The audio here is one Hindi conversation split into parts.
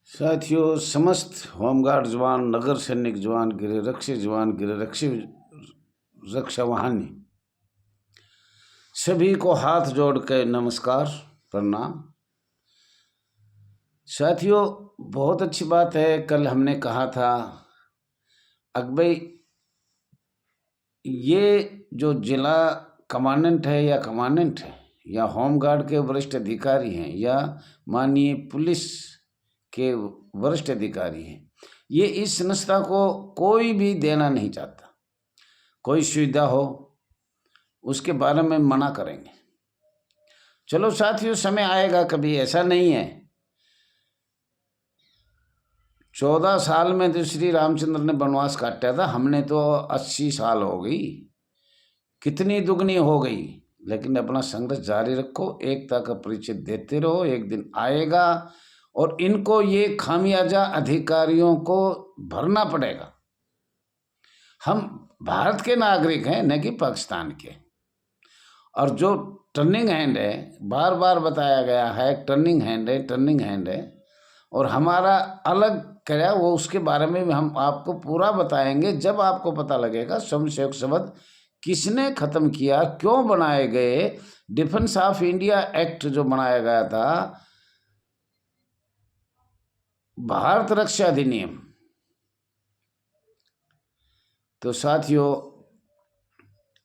साथियों, समस्त होमगार्ड जवान, नगर सैनिक जवान, गृहरक्षी जवान, गृहरक्षी रक्षा वाहिनी सभी को हाथ जोड़ के नमस्कार, प्रणाम। साथियों, बहुत अच्छी बात है। कल हमने कहा था भाई ये जो जिला कमांडेंट है या होमगार्ड के वरिष्ठ अधिकारी हैं या माननीय पुलिस के वरिष्ठ अधिकारी हैं, ये इस संस्था को कोई भी देना नहीं चाहता। कोई सुविधा हो उसके बारे में मना करेंगे। चलो साथियों, समय आएगा, कभी ऐसा नहीं है। 14 साल में तो श्री रामचंद्र ने वनवास काटा था, हमने तो 80 साल हो गई, कितनी दुगनी हो गई। लेकिन अपना संघर्ष जारी रखो, एकता का परिचय देते रहो, एक दिन आएगा और इनको ये खामियाजा अधिकारियों को भरना पड़ेगा। हम भारत के नागरिक हैं, न कि पाकिस्तान के। और जो टर्निंग हैंड है, बार बार बताया गया है, टर्निंग हैंड है और हमारा अलग क्या वो, उसके बारे में भी हम आपको पूरा बताएंगे जब आपको पता लगेगा स्वयंसेवक शब्द किसने खत्म किया, क्यों बनाए गए। डिफेंस ऑफ इंडिया एक्ट जो बनाया गया था, भारत रक्षा अधिनियम। तो साथियों,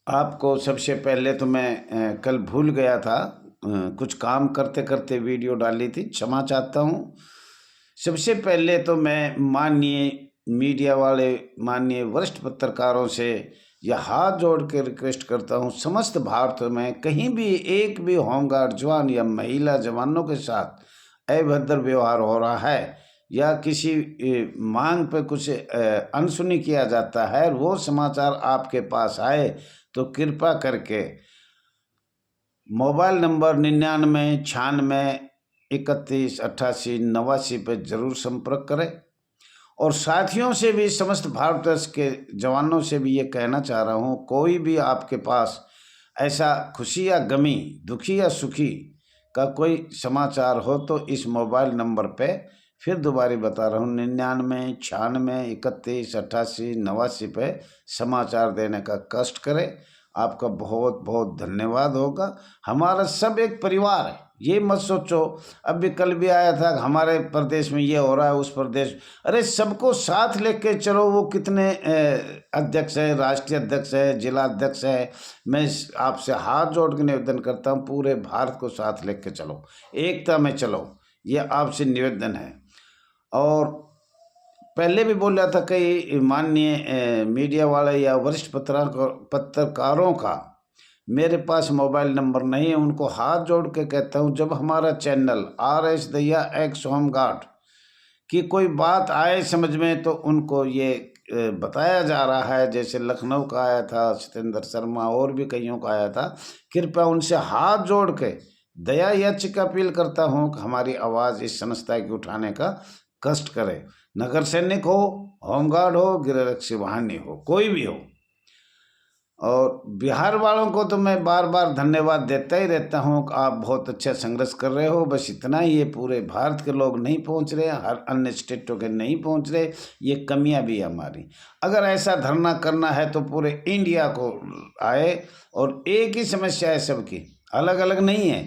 आपको सबसे पहले तो मैं कल भूल गया था, कुछ काम करते करते वीडियो डाली थी, क्षमा चाहता हूँ। सबसे पहले तो मैं माननीय मीडिया वाले, माननीय वरिष्ठ पत्रकारों से यह हाथ जोड़ के रिक्वेस्ट करता हूँ, समस्त भारत में कहीं भी एक भी होमगार्ड जवान या महिला जवानों के साथ अभद्र व्यवहार हो रहा है या किसी मांग पे कुछ अनसुनी किया जाता है, वो समाचार आपके पास आए तो कृपा करके मोबाइल नंबर 99 96 31 88 89 पर जरूर संपर्क करें। और साथियों से भी, समस्त भारतवर्ष के जवानों से भी ये कहना चाह रहा हूँ, कोई भी आपके पास ऐसा खुशी या गमी, दुखी या सुखी का कोई समाचार हो तो इस मोबाइल नंबर पे, फिर दोबारा बता रहा हूँ, 99 96 31 88 89 पे समाचार देने का कष्ट करें। आपका बहुत बहुत धन्यवाद होगा। हमारा सब एक परिवार है, ये मत सोचो। अब भी कल भी आया था, हमारे प्रदेश में ये हो रहा है, उस प्रदेश, अरे सबको साथ लेके चलो। वो कितने अध्यक्ष है, राष्ट्रीय अध्यक्ष है, जिला अध्यक्ष है। मैं आपसे हाथ जोड़ के निवेदन करता हूँ, पूरे भारत को साथ लेके चलो, एकता में चलो, ये आपसे निवेदन है। और पहले भी बोल रहा था, कई माननीय मीडिया वाले या वरिष्ठ पत्रकारों का मेरे पास मोबाइल नंबर नहीं है। उनको हाथ जोड़ के कहता हूँ, जब हमारा channel RS Dahiya x home guard की कोई बात आए समझ में, तो उनको ये बताया जा रहा है, जैसे लखनऊ का आया था सत्येंद्र शर्मा, और भी कईयों का आया था, कृपया उनसे हाथ जोड़ के दया याचिका अपील करता हूँ कि हमारी आवाज़ इस संस्था की उठाने का कष्ट करे। नगर सैनिक हो, होमगार्ड हो, गृहरक्षी वाहिनी हो, कोई भी हो। और बिहार वालों को तो मैं बार बार धन्यवाद देता ही रहता हूँ कि आप बहुत अच्छा संघर्ष कर रहे हो, बस इतना ही। ये पूरे भारत के लोग नहीं पहुँच रहे, हर अन्य स्टेटों के नहीं पहुँच रहे, ये कमियां भी है हमारी। अगर ऐसा धरना करना है तो पूरे इंडिया को आए, और एक ही समस्या है सबकी, अलग अलग नहीं है,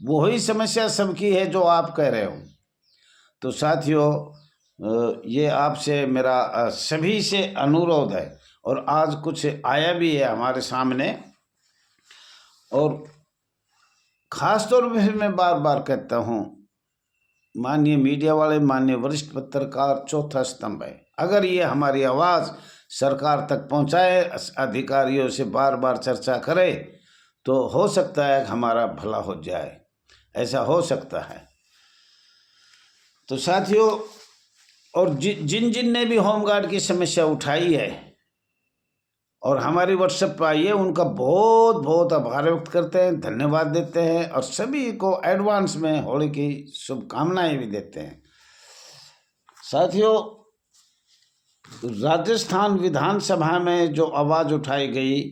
वही समस्या सबकी है जो आप कह रहे हो। तो साथियों, ये आपसे मेरा सभी से अनुरोध है, और आज कुछ आया भी है हमारे सामने। और ख़ास तौर पर मैं बार बार कहता हूँ, माननीय मीडिया वाले, माननीय वरिष्ठ पत्रकार चौथा स्तंभ है। अगर ये हमारी आवाज़ सरकार तक पहुँचाए, अधिकारियों से बार बार चर्चा करे, तो हो सकता है कि हमारा भला हो जाए, ऐसा हो सकता है। तो साथियों, और जिन जिन ने भी होमगार्ड की समस्या उठाई है और हमारी व्हाट्सएप पर आई है, उनका बहुत बहुत आभार व्यक्त करते हैं, धन्यवाद देते हैं, और सभी को एडवांस में होली की शुभकामनाएं भी देते हैं। साथियों, राजस्थान विधानसभा में जो आवाज़ उठाई गई,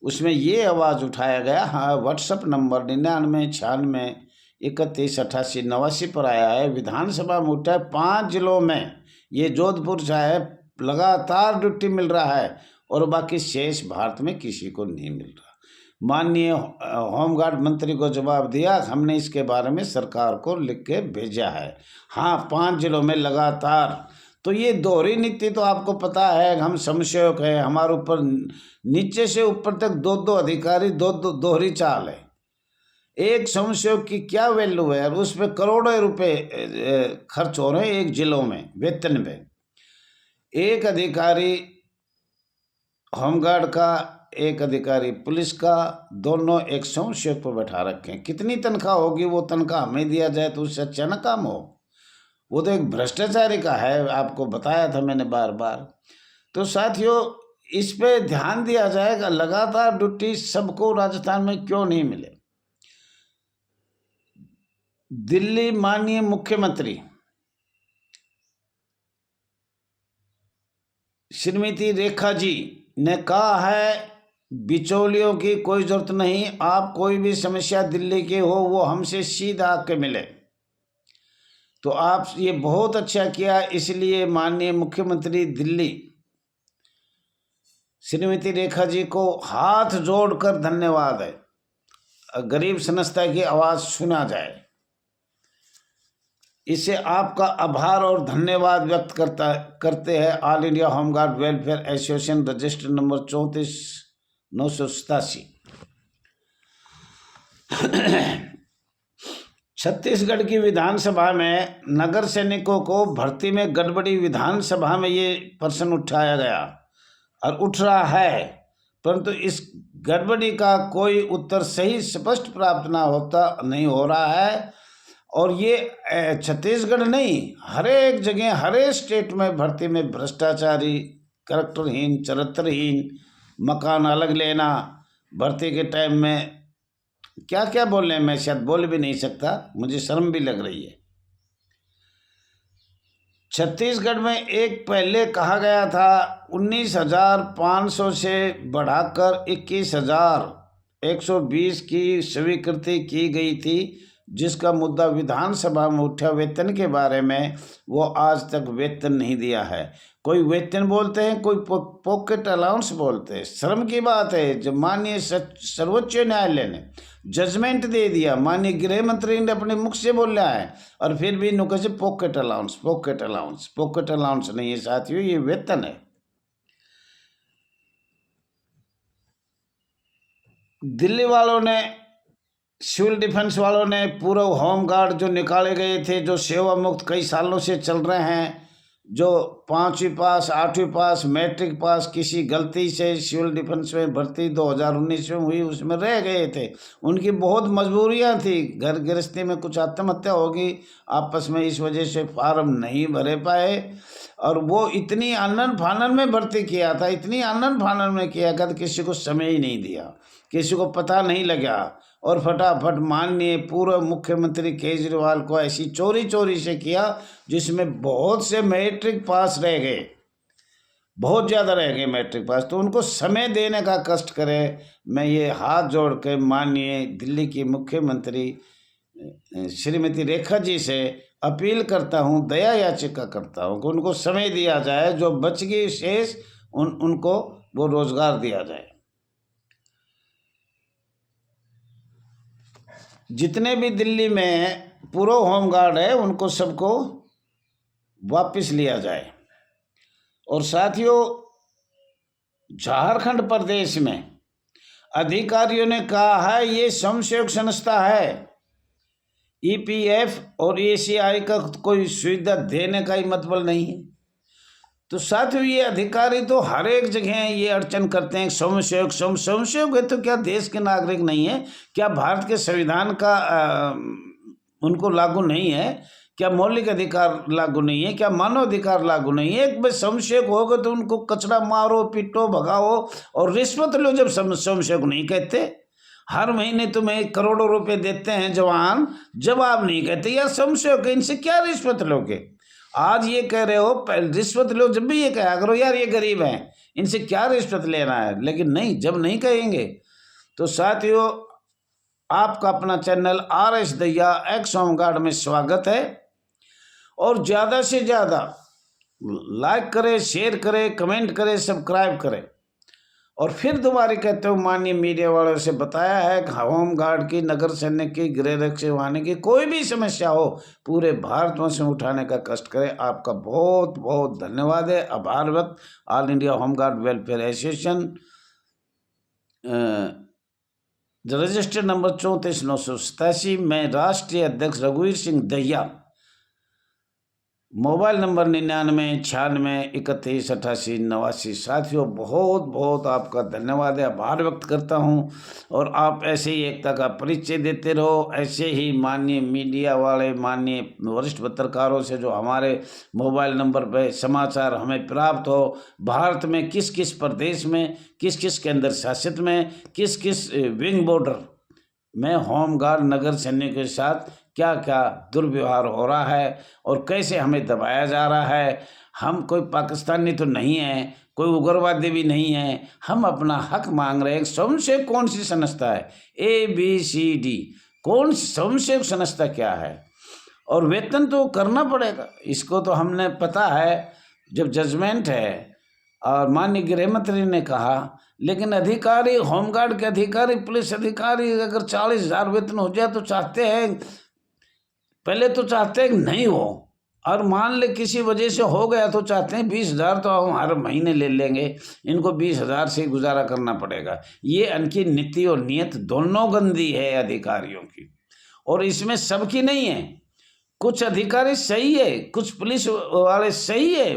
उसमें ये आवाज़ उठाया गया, हाँ, व्हाट्सएप नंबर 99 96 318889 पर आया है। विधानसभा में उठा है 5 जिलों में, ये जोधपुर साहब लगातार ड्यूटी मिल रहा है और बाकी शेष भारत में किसी को नहीं मिल रहा। माननीय होमगार्ड मंत्री को जवाब दिया, हमने इसके बारे में सरकार को लिख के भेजा है। हाँ, 5 जिलों में लगातार। तो ये दोहरी नीति तो आपको पता है, हम समस्यक है, हमारे ऊपर नीचे से ऊपर तक 2-2 अधिकारी, दोहरी चाल है। एक समस्यक की क्या वैल्यू है और उस पर करोड़ों रुपए खर्च हो रहे हैं एक जिलों में वेतन पे। एक अधिकारी होमगार्ड का, एक अधिकारी पुलिस का, दोनों एक समस्यक पर बैठा रखे हैं। कितनी तनख्वाह होगी, वो तनख्वाह हमें दिया जाए तो उससे अच्छा न काम हो। वो तो एक भ्रष्टाचारी का है, आपको बताया था मैंने बार बार। तो साथियों, इस पे ध्यान दिया जाएगा। लगातार ड्यूटी सबको राजस्थान में क्यों नहीं मिले। दिल्ली माननीय मुख्यमंत्री श्रीमती रेखा जी ने कहा है, बिचौलियों की कोई जरूरत नहीं, आप कोई भी समस्या दिल्ली के हो वो हमसे सीधा आके मिले। तो आप ये बहुत अच्छा किया, इसलिए माननीय मुख्यमंत्री दिल्ली श्रीमती रेखा जी को हाथ जोड़कर धन्यवाद है। गरीब संस्था की आवाज़ सुना जाए, इससे आपका आभार और धन्यवाद व्यक्त करते हैं all India home guard welfare association register number 34,987। Chhattisgarh की विधानसभा में नगर सैनिकों को भर्ती में गड़बड़ी, विधानसभा में ये प्रश्न उठाया गया और उठ रहा है, परंतु इस गड़बड़ी का कोई उत्तर सही स्पष्ट प्राप्त नहीं हो रहा है। और ये छत्तीसगढ़ नहीं, हर एक जगह, हर एक स्टेट में भर्ती में भ्रष्टाचारी, करैक्टरहीन, चरित्रहीन, मकान अलग लेना, भर्ती के टाइम में क्या क्या बोलने, मैं शायद बोल भी नहीं सकता, मुझे शर्म भी लग रही है। छत्तीसगढ़ में एक पहले कहा गया था 19,500 से बढ़ाकर 21,120 की स्वीकृति की गई थी, जिसका मुद्दा विधानसभा में उठा वेतन के बारे में। वो आज तक वेतन नहीं दिया है। कोई वेतन बोलते हैं, कोई पॉकेट अलाउंस बोलते हैं। शर्म की बात है, जब माननीय सर्वोच्च न्यायालय ने जजमेंट दे दिया, माननीय गृह मंत्री ने अपने मुख से बोला है, और फिर भी नुके से pocket allowance, pocket allowance, pocket allowance नहीं है साथियों, ये वेतन है। दिल्ली वालों ने, सिविल डिफेंस वालों ने पूर्व होमगार्ड जो निकाले गए थे, जो सेवा मुक्त कई सालों से चल रहे हैं, जो 5वीं पास, 8वीं पास, मैट्रिक पास, किसी गलती से सिविल डिफेंस में भर्ती 2019 में हुई, उसमें रह गए थे। उनकी बहुत मजबूरियां थी, घर गृहस्थी में कुछ आत्महत्या होगी आपस में, इस वजह से फार्म नहीं भरे पाए। और वो इतनी आनन फानन में भर्ती किया था, इतनी आनन फानन में किया था, किसी को समय ही नहीं दिया, किसी को पता नहीं लगा, और फटाफट माननीय पूर्व मुख्यमंत्री केजरीवाल को ऐसी चोरी से किया, जिसमें बहुत से मैट्रिक पास रह गए, बहुत ज़्यादा रह गए मैट्रिक पास। तो उनको समय देने का कष्ट करें। मैं ये हाथ जोड़ के माननीय दिल्ली की मुख्यमंत्री श्रीमती रेखा जी से अपील करता हूँ, दया याचिका करता हूँ कि उनको समय दिया जाए, जो बच गई शेष उनको वो रोजगार दिया जाए। जितने भी दिल्ली में पूर्व होमगार्ड है, उनको सबको वापस लिया जाए। और साथियों, झारखंड प्रदेश में अधिकारियों ने कहा है ये स्वयंसेवक संस्था है, ईपीएफ और एसीआई का कोई सुविधा देने का ही मतलब नहीं है। तो साथियों, ये अधिकारी तो हर एक जगह ये अड़चन करते हैं, स्वयंसेवक है तो क्या देश के नागरिक नहीं है? क्या भारत के संविधान का उनको लागू नहीं है? क्या मौलिक अधिकार लागू नहीं है? क्या मानव अधिकार लागू नहीं है? एक बार स्वयंसेवक होगा तो उनको कचरा मारो, पीटो, भगाओ और रिश्वत लो। जब स्वयंसेवक नहीं कहते, हर महीने तुम्हें करोड़ों रुपए देते हैं जवान, जब आप नहीं कहते यार स्वयंसेवक, इनसे क्या रिश्वत लोगे? आज ये कह रहे हो रिश्वत लो, जब भी ये कहा करो यार ये गरीब हैं, इनसे क्या रिश्वत लेना है, लेकिन नहीं, जब नहीं कहेंगे। तो साथियों, आपका अपना channel RS Dahiya x home guard में स्वागत है। और ज़्यादा से ज़्यादा लाइक करें, शेयर करें, कमेंट करें, सब्सक्राइब करें। और फिर दोबारा कहते हो, माननीय मीडिया वालों से बताया है कि होमगार्ड की, नगर सैनिक की, गृह रक्षक वाहिनी की कोई भी समस्या हो पूरे भारतवर्ष में उठाने का कष्ट करें। आपका बहुत बहुत धन्यवाद है, आभार व्यक्त। All India home guard welfare association, registered number 34,987। मैं राष्ट्रीय अध्यक्ष रघुवीर सिंह दहिया। Mobile number 9996318889। साथियों, बहुत बहुत आपका धन्यवाद है, आभार व्यक्त करता हूं। और आप ऐसे ही एकता का परिचय देते रहो। ऐसे ही माननीय मीडिया वाले, माननीय वरिष्ठ पत्रकारों से जो हमारे मोबाइल नंबर पर समाचार हमें प्राप्त हो, भारत में किस किस प्रदेश में, किस किस केंद्र शासित में, किस किस विंग बॉर्डर में होमगार्ड नगर सैनिक के साथ क्या क्या दुर्व्यवहार हो रहा है और कैसे हमें दबाया जा रहा है। हम कोई पाकिस्तानी तो नहीं है, कोई उग्रवादी भी नहीं है, हम अपना हक मांग रहे हैं। स्वयंसेवक कौन सी संस्था है? ABCD कौन सी स्वयंसेवक संस्था क्या है? और वेतन तो करना पड़ेगा, इसको तो हमने पता है जब जजमेंट है। और माननीय गृह मंत्री ने कहा, लेकिन अधिकारी, होमगार्ड के अधिकारी, पुलिस अधिकारी अगर 40,000 वेतन हो जाए तो चाहते हैं, पहले तो चाहते हैं नहीं हो, और मान ले किसी वजह से हो गया तो चाहते हैं 20,000 तो हम हर महीने ले लेंगे, इनको 20,000 से गुजारा करना पड़ेगा। ये इनकी नीति और नीयत दोनों गंदी है अधिकारियों की, और इसमें सबकी नहीं है। कुछ अधिकारी सही है, कुछ पुलिस वाले सही है,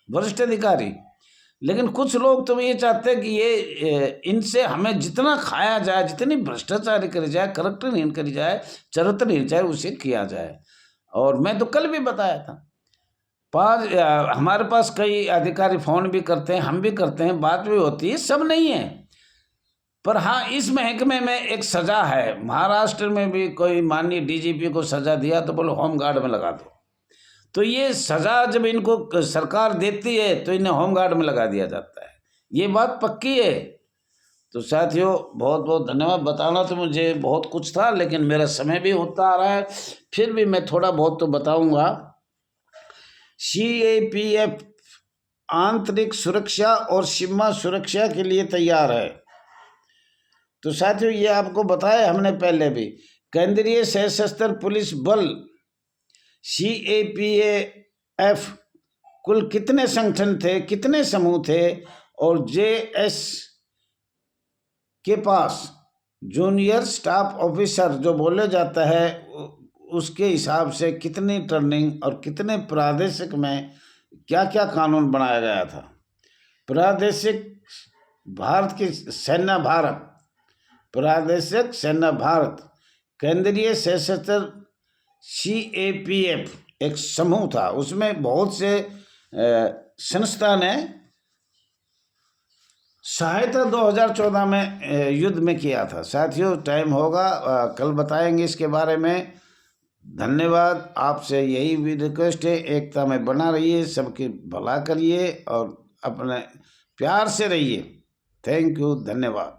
वरिष्ठ अधिकारी, लेकिन कुछ लोग तो ये चाहते हैं कि ये इनसे हमें जितना खाया जाए, जितनी भ्रष्टाचारी करी जाए, करप्शन करी जाए, चरित्रहीन चाहे उसे किया जाए। और मैं तो कल भी बताया था, हमारे पास कई अधिकारी फ़ोन भी करते हैं, हम भी करते हैं, बात भी होती है, सब नहीं है। पर हाँ, इस महकमे में एक सज़ा है। महाराष्ट्र में भी कोई माननीय DGP को सज़ा दिया तो बोलो होमगार्ड में लगा दो। तो ये सज़ा जब इनको सरकार देती है तो इन्हें होमगार्ड में लगा दिया जाता है, ये बात पक्की है। तो साथियों, बहुत बहुत धन्यवाद। बताना तो मुझे बहुत कुछ था, लेकिन मेरा समय भी होता आ रहा है, फिर भी मैं थोड़ा बहुत तो बताऊंगा। CAPF आंतरिक सुरक्षा और सीमा सुरक्षा के लिए तैयार है। तो साथियों, ये आपको बताया हमने पहले भी। केंद्रीय सशस्त्र पुलिस बल CAPF कुल कितने संगठन थे, कितने समूह थे, और JS के पास जूनियर स्टाफ ऑफिसर जो बोले जाता है, उसके हिसाब से कितनी ट्रेनिंग और कितने प्रादेशिक में क्या क्या कानून बनाया गया था। प्रादेशिक भारत की सेना, भारत प्रादेशिक सेना भारत, केंद्रीय सशस्त्र CAPF एक समूह था, उसमें बहुत से संस्था ने सहायता 2014 में युद्ध में किया था। साथियों, टाइम होगा, कल बताएंगे इसके बारे में। धन्यवाद। आपसे यही भी रिक्वेस्ट है, एकता में बना रहिए, सबकी भला करिए और अपने प्यार से रहिए। थैंक यू, धन्यवाद।